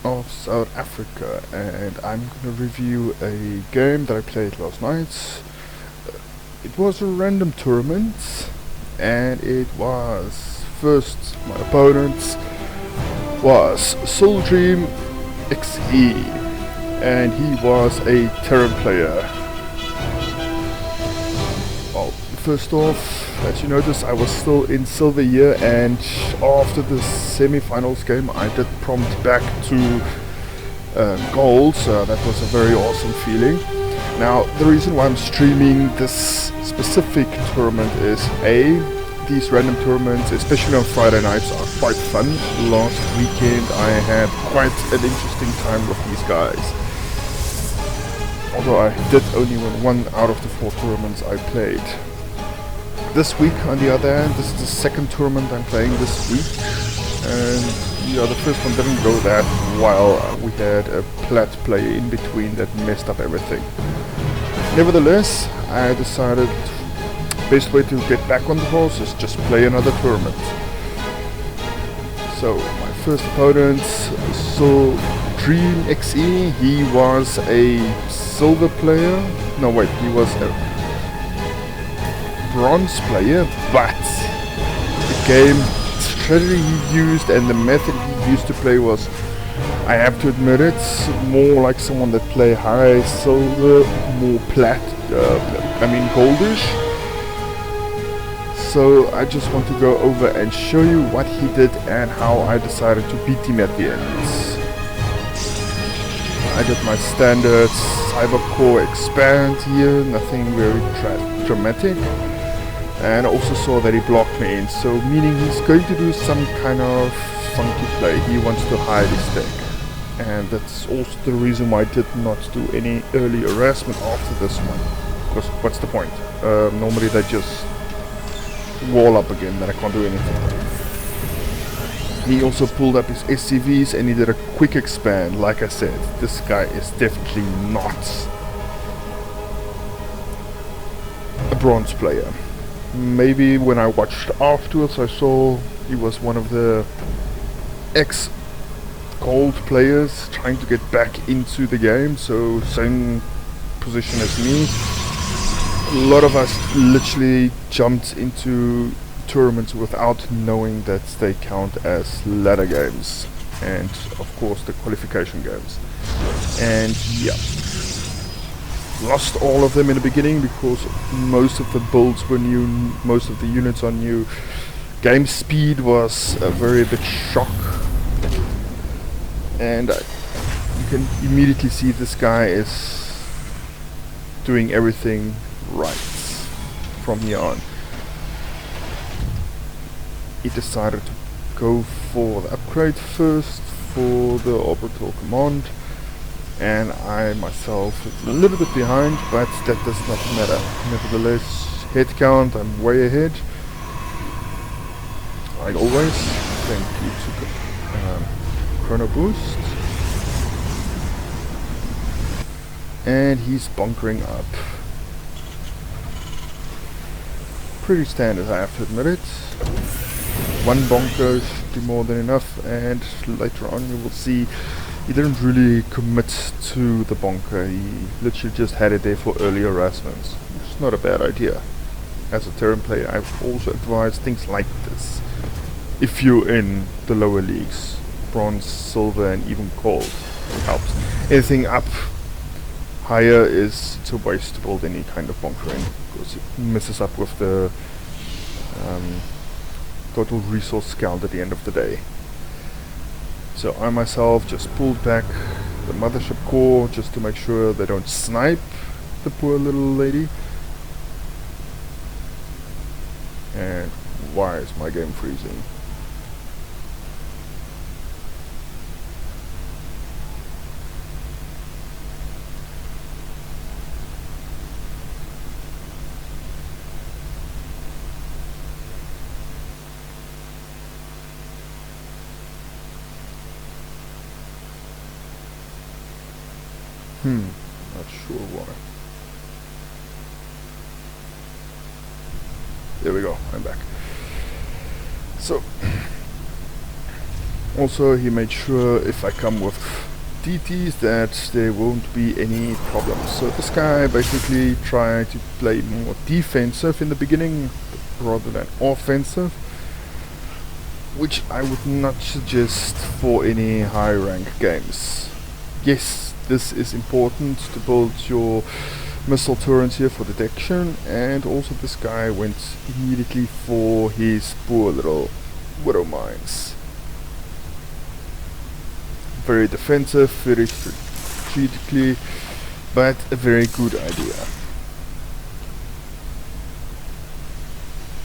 of South Africa, and I'm gonna review a game that I played last night. It was a random tournament, and it was first my opponent was Soul Dream XE, and he was a Terran player. Well, first off, as you notice, I was still in silver here, and after the semi-finals game I did prompt back to gold, so that was a very awesome feeling. Now, the reason why I'm streaming this specific tournament is these random tournaments, especially on Friday nights, are quite fun. Last weekend I had quite an interesting time with these guys. Although I did only win 1 out of the 4 tournaments I played. This week, on the other hand, this is the second tournament I'm playing this week, and yeah, the first one didn't go that well. We had a plat player in between that messed up everything. Nevertheless, I decided best way to get back on the horse is just play another tournament. So my first opponent, Soul Dream XE, he was a silver player. No wait, he was a bronze player, but the game strategy he used and the method he used to play was, I have to admit it, more like someone that play high silver, more goldish. So I just want to go over and show you what he did and how I decided to beat him at the end. I did my standard cyber core expand here, nothing very dramatic. And I also saw that he blocked me in, so meaning he's going to do some kind of funky play. He wants to hide his deck, and that's also the reason why I did not do any early harassment after this one, because what's the point? Normally they just wall up again, then I can't do anything. He also pulled up his SCVs and he did a quick expand. Like I said, this guy is definitely not a bronze player. Maybe when I watched afterwards I saw he was one of the ex-gold players trying to get back into the game, so same position as me. A lot of us literally jumped into tournaments without knowing that they count as ladder games and of course the qualification games. And yeah, lost all of them in the beginning because most of the builds were new, most of the units are new. Game speed was a very big shock, and you can immediately see this guy is doing everything right from here on. He decided to go for the upgrade first for the orbital command, and I myself is a little bit behind, but that does not matter. Nevertheless, head count, I'm way ahead. Like always, thank you to Chrono Boost. And he's bunkering up. Pretty standard, I have to admit it. 1 bunker should be more than enough, and later on you will see he didn't really commit to the bunker. He literally just had it there for early harassments. It's not a bad idea. As a Terran player, I've also advised things like this. If you're in the lower leagues, bronze, silver and even gold, it helps. Anything up higher it's a waste to build any kind of bunkering, because it messes up with the total resource count at the end of the day. So I myself just pulled back the mothership core just to make sure they don't snipe the poor little lady. And why is my game freezing? Not sure why. There we go, I'm back. So Also, he made sure if I come with DTs that there won't be any problems. So this guy basically tried to play more defensive in the beginning rather than offensive, which I would not suggest for any high rank games. Yes, this is important to build your missile turrets here for detection, and also this guy went immediately for his poor little widow mines. Very defensive, very strategically, but a very good idea.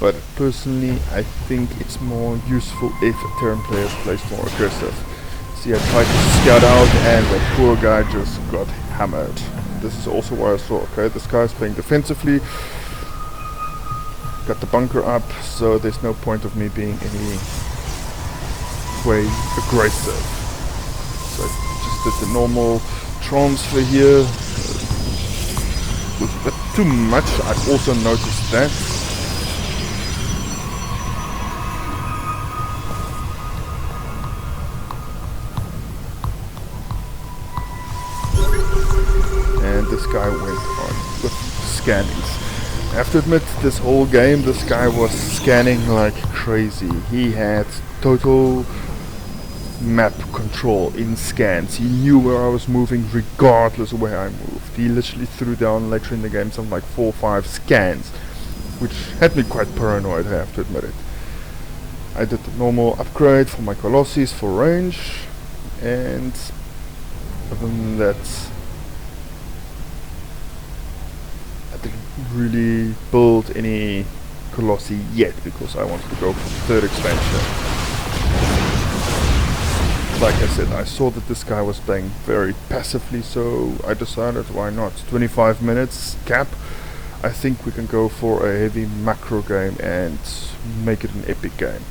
But personally, I think it's more useful if a Terran player plays more aggressive. See, I tried to scout out and the poor guy just got hammered. This is also why I saw, okay, this guy's playing defensively. Got the bunker up, so there's no point of me being any way aggressive. So I just did the normal transfer here. It was a bit too much, I've also noticed that. And this guy went on with scannings. I have to admit, this whole game, this guy was scanning like crazy. He had total map control in scans. He knew where I was moving regardless of where I moved. He literally threw down later in the game something like 4 or 5 scans, which had me quite paranoid, I have to admit it. I did the normal upgrade for my Colossus for range, and other than that I didn't really build any Colossi yet because I wanted to go for the 3rd expansion. Like I said, I saw that this guy was playing very passively, so I decided why not. 25 minutes cap. I think we can go for a heavy macro game and make it an epic game.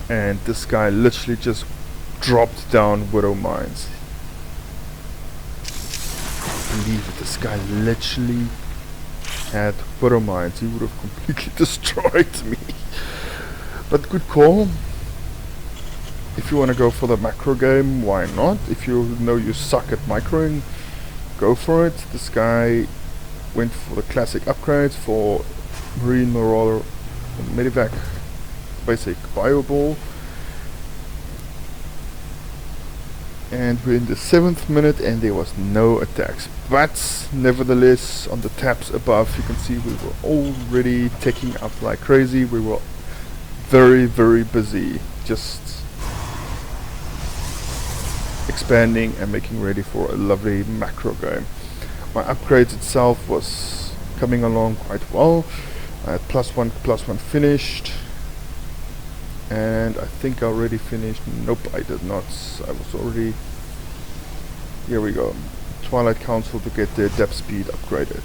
And this guy literally just dropped down widow mines. Believe it, this guy literally had widow mines. He would have completely destroyed me. But good call. If you want to go for the macro game, why not? If you know you suck at microing, go for it. This guy went for the classic upgrades for Marine Marauder, Medivac, basic Bio Ball. And we're in the 7th minute and there was no attacks. But nevertheless, on the tabs above you can see we were already taking up like crazy. We were very, very busy. Just expanding and making ready for a lovely macro game. My upgrades itself was coming along quite well. I had +1/+1 finished, and I think I already finished. Nope, I did not. I was already, here we go, Twilight Council to get their depth speed upgraded.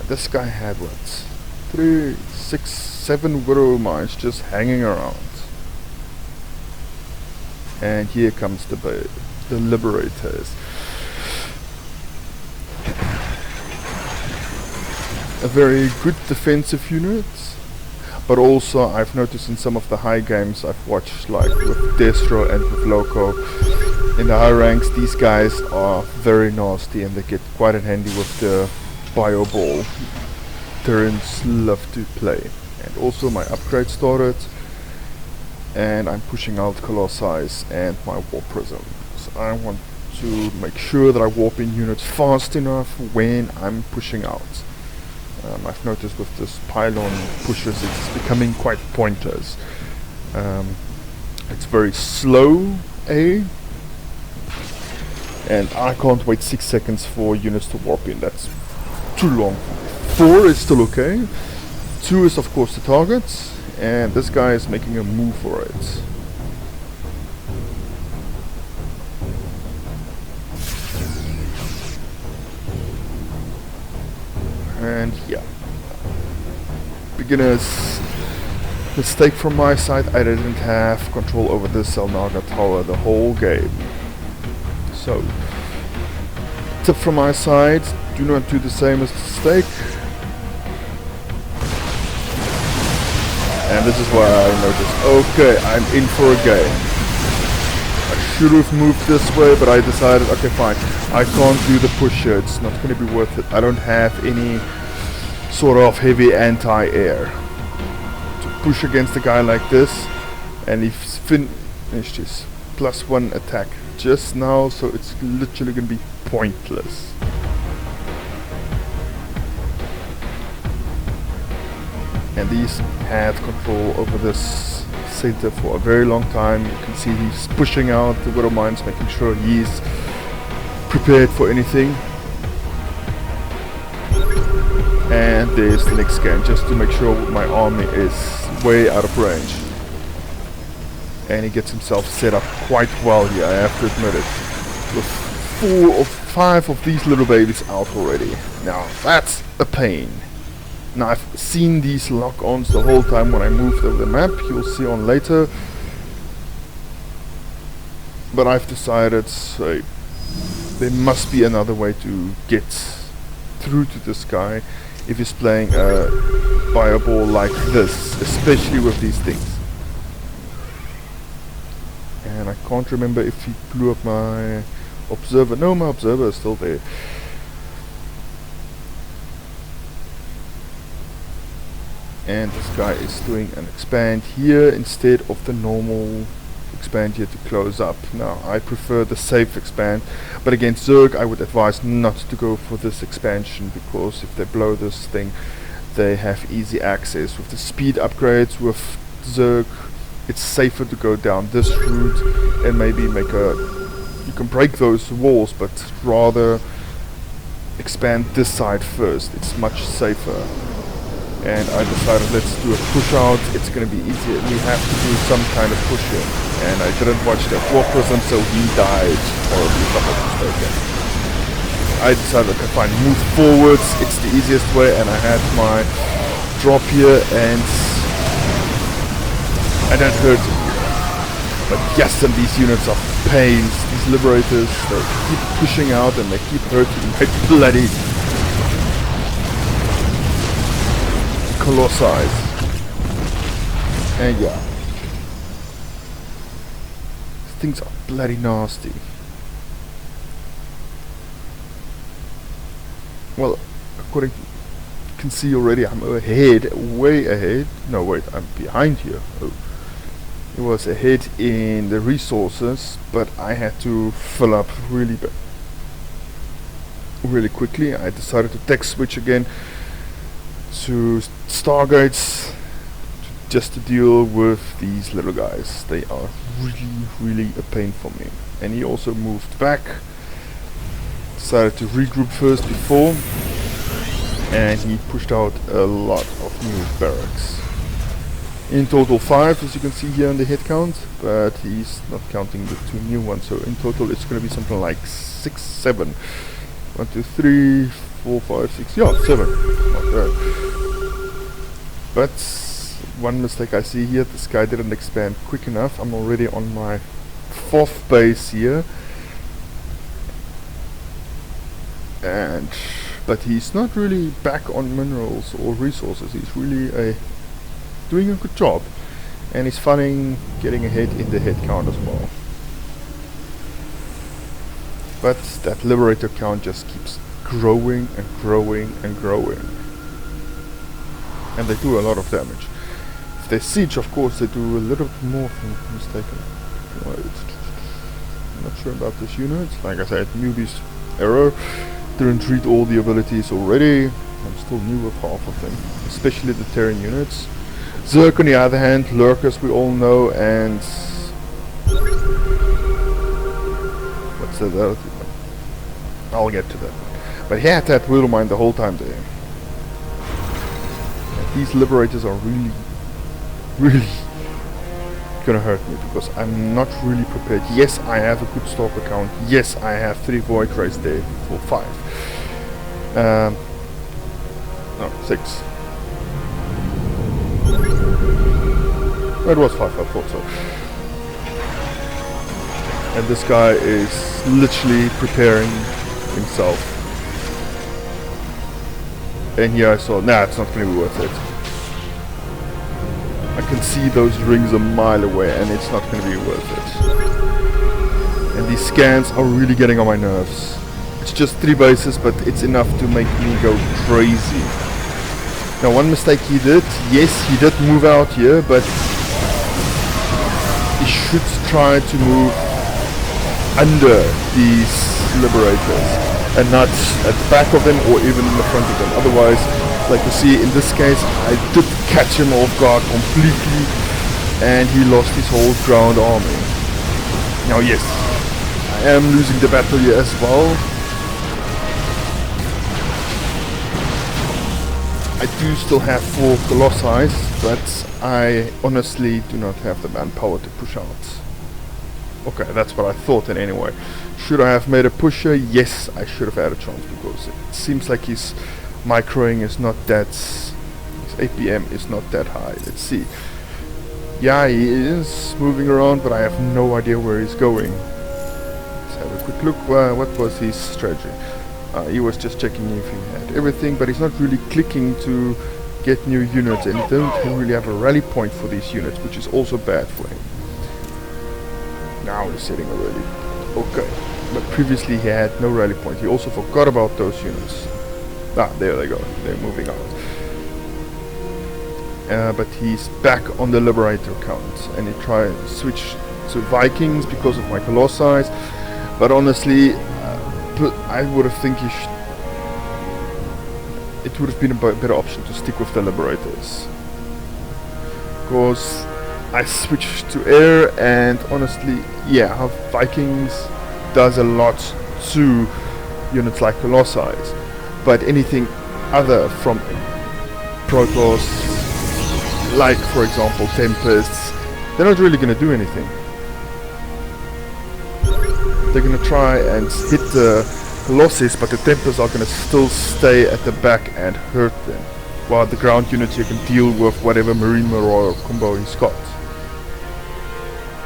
This guy had what, 3, 6, 7 widow mines just hanging around. And here comes the Liberators. A very good defensive unit, but also I've noticed in some of the high games I've watched, like with Destro and with Loco, in the high ranks these guys are very nasty and they get quite in handy with the Bio Ball. Terrans love to play. And also my upgrade started, and I'm pushing out Colossi and my Warp Prism. So I want to make sure that I warp in units fast enough when I'm pushing out. I've noticed with this pylon pushers it's becoming quite pointless. It's very slow, and I can't wait 6 seconds for units to warp in. That's too long. 4 is still okay. 2 is of course the target, and this guy is making a move for it. And yeah, beginner's mistake from my side. I didn't have control over this Selnaga tower the whole game. So, tip from my side, do not do the same as the mistake. And this is why I noticed, okay, I'm in for a game. I should have moved this way, but I decided, okay fine, I can't do the push here, it's not going to be worth it. I don't have any sort of heavy anti-air to push against a guy like this, and he's finished his +1 attack just now, so it's literally going to be pointless. And he's had control over this center for a very long time. You can see he's pushing out the Widow Mines, making sure he's prepared for anything. And there's the next scan, just to make sure my army is way out of range. And he gets himself set up quite well here, I have to admit it. With 4 or 5 of these little babies out already. Now that's a pain. Now I've seen these lock-ons the whole time when I moved over the map, you'll see on later. But I've decided there must be another way to get through to this guy if he's playing a fireball like this, especially with these things. And I can't remember if he blew up my observer. No, my observer is still there. And this guy is doing an expand here instead of the normal expand here to close up. Now I prefer the safe expand, but against Zerg I would advise not to go for this expansion, because if they blow this thing they have easy access. With the speed upgrades with Zerg it's safer to go down this route and maybe make you can break those walls, but rather expand this side first. It's much safer. And I decided let's do a push out, it's going to be easier, we have to do some kind of push in. And I didn't watch the War Prism, so he died horribly if I'm not mistaken. I decided, okay fine, move forwards, it's the easiest way, and I had my drop here, and that hurt him. But yes, and these units are pains, these liberators, they keep pushing out and they keep hurting my bloody Colossi. And yeah, these things are bloody nasty. Well, according to you can see already, I'm ahead, way ahead. No wait, I'm behind here. Oh, it was ahead in the resources, but I had to fill up really quickly. I decided to tech switch again to Stargates just to deal with these little guys. They are really a pain for me. And he also moved back, decided to regroup first before, and he pushed out a lot of new barracks. In total 5, as you can see here on the head count, but he's not counting the 2 new ones, so in total it's going to be something like 6, 7. 1, 2, 3, 4, 5, 6, yeah, 7. Not bad. But one mistake I see here, this guy didn't expand quick enough. I'm already on my 4th base here. But he's not really back on minerals or resources. He's really doing a good job. And he's finding getting ahead in the head count as well. But that liberator count just keeps growing and growing and growing. And they do a lot of damage. If they siege, of course, they do a little bit more, if I'm not mistaken. I'm not sure about this unit. Like I said, newbie's error. Didn't read all the abilities already. I'm still new with half of them, especially the Terran units. Zerg, on the other hand, lurkers we all know, and what's the other thing? I'll get to that. But he had that Widow Mine the whole time there. These liberators are really gonna hurt me, because I'm not really prepared. Yes, I have a good stalker count. Yes, I have 3 void rays there for 5. No, 6. It was 5, I thought so. And this guy is literally preparing himself. And here I saw, nah, it's not going to be worth it. can see those rings a mile away, and it's not going to be worth it. And these scans are really getting on my nerves. It's just 3 bases, but it's enough to make me go crazy. Now, one mistake he did, yes, he did move out here, but he should try to move under these liberators and not at the back of them or even in the front of them. Otherwise, like you see in this case, I did catch him off guard completely and he lost his whole ground army. Now yes, I am losing the battle here as well. I do still have 4 Colossi, but I honestly do not have the manpower to push out. Okay, that's what I thought in anyway. Should I have made a pusher? Yes, I should have had a chance, because it seems like his microing is not that... his APM is not that high. Let's see. Yeah, he is moving around, but I have no idea where he's going. Let's have a quick look. What was his strategy? He was just checking if he had everything, but he's not really clicking to get new units, and he don't really have a rally point for these units, which is also bad for him. Now he's setting a rally. Okay, but previously he had no rally point. He also forgot about those units. Ah, there they go. They're moving out. But he's back on the Liberator count, and he tried to switch to Vikings because of my Colossi. But honestly, I would have think it would have been a better option to stick with the Liberators, because I switched to air, and honestly, yeah, Vikings does a lot to units like Colossi, but anything other from Protoss, like for example Tempests, they're not really going to do anything. They're going to try and hit the Colossi, but the Tempests are going to still stay at the back and hurt them, while the ground units you can deal with whatever Marine Marauder combo he's got.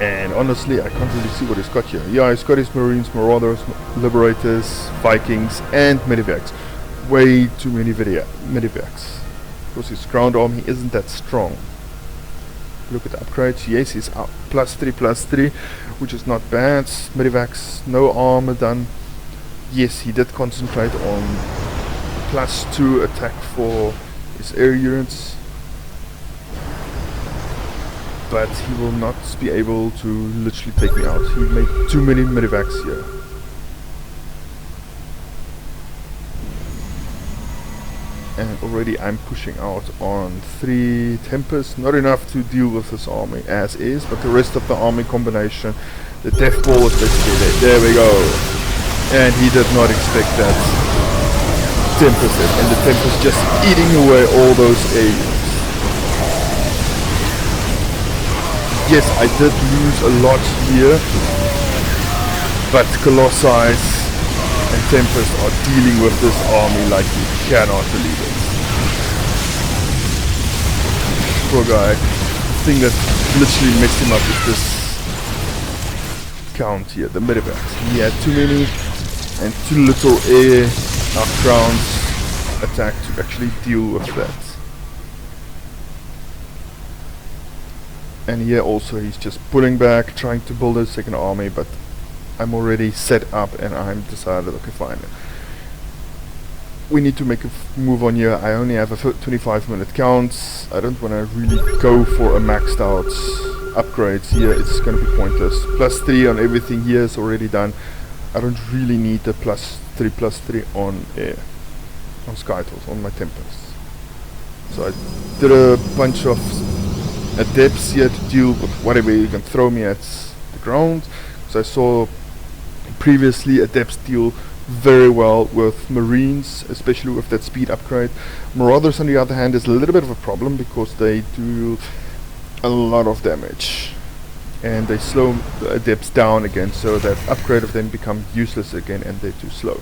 And honestly, I can't really see what he's got here. Yeah, he's got his Marines, Marauders, Liberators, Vikings, and Medivacs. Way too many Medivacs, because his ground army isn't that strong. Look at the upgrades. Yes, he's up +3/+3, which is not bad. Medivacs, no armor done. Yes, he did concentrate on +2 attack for his air units, but he will not be able to literally take me out. He made too many Medivacs here. And already I'm pushing out on 3 Tempests. Not enough to deal with this army as is, but the rest of the army combination, the Death Ball is basically there we go. And he did not expect that Tempest, and the Tempest just eating away all those aliens. Yes, I did lose a lot here, but Colossi and Tempest are dealing with this army like you cannot believe it. Poor guy. The thing that literally messed him up is this count here, the Medivacs. He had too many and too little air ground attack to actually deal with that. And here also he's just pulling back, trying to build a second army, but I'm already set up and I'm decided, okay fine, we need to make a move on here. I only have a 25-minute count. I don't want to really go for a maxed out upgrades here. It's going to be pointless. +3 on everything here is already done. I don't really need the +3/+3 on air, on Skytools, on my Tempests. So I did a bunch of adepts here to deal with whatever you can throw me at the ground. So I saw previously adepts deal very well with Marines, especially with that speed upgrade. Marauders on the other hand is a little bit of a problem, because they do a lot of damage and they slow the adepts down again, so that upgrade of them become useless again and they're too slow.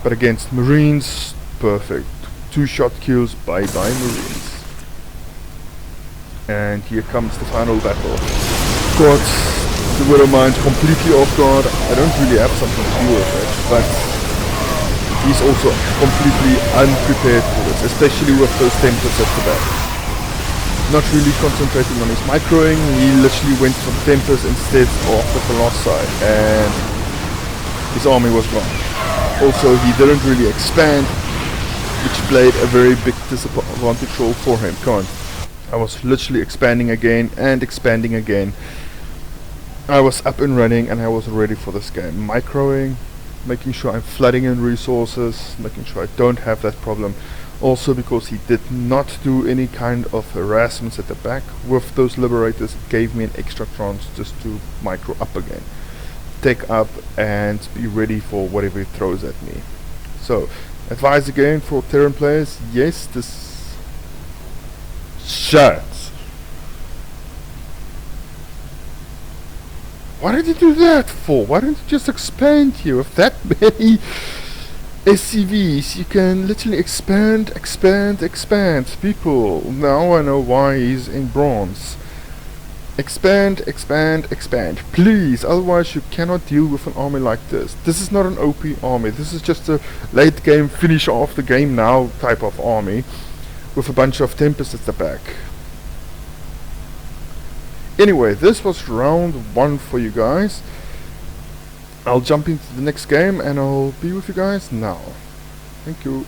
But against Marines, perfect. 2-shot kills, bye bye Marines. And here comes the final battle. Got the Widowmine completely off guard. I don't really have something to do with it, but he's also completely unprepared for this, especially with those Tempests at the back. not really concentrating on his microing. He literally went for Tempest instead of the Colossi, and his army was gone. Also, he didn't really expand, which played a very big disadvantage role for him. Come on. I was literally expanding again and expanding again. I was up and running and I was ready for this game. Microing, making sure I'm flooding in resources, making sure I don't have that problem. Also because he did not do any kind of harassments at the back with those liberators, it gave me an extra chance just to micro up again. Take up and be ready for whatever he throws at me. So, advice again for Terran players, yes, this... Shut! Why did you do that for? Why didn't you just expand here? With that many SCVs, you can literally expand. People, now I know why he's in bronze. Expand. Please, otherwise you cannot deal with an army like this. This is not an OP army. This is just a late game finish off the game now type of army with a bunch of Tempests at the back. Anyway, this was round 1 for you guys. I'll jump into the next game and I'll be with you guys now. Thank you.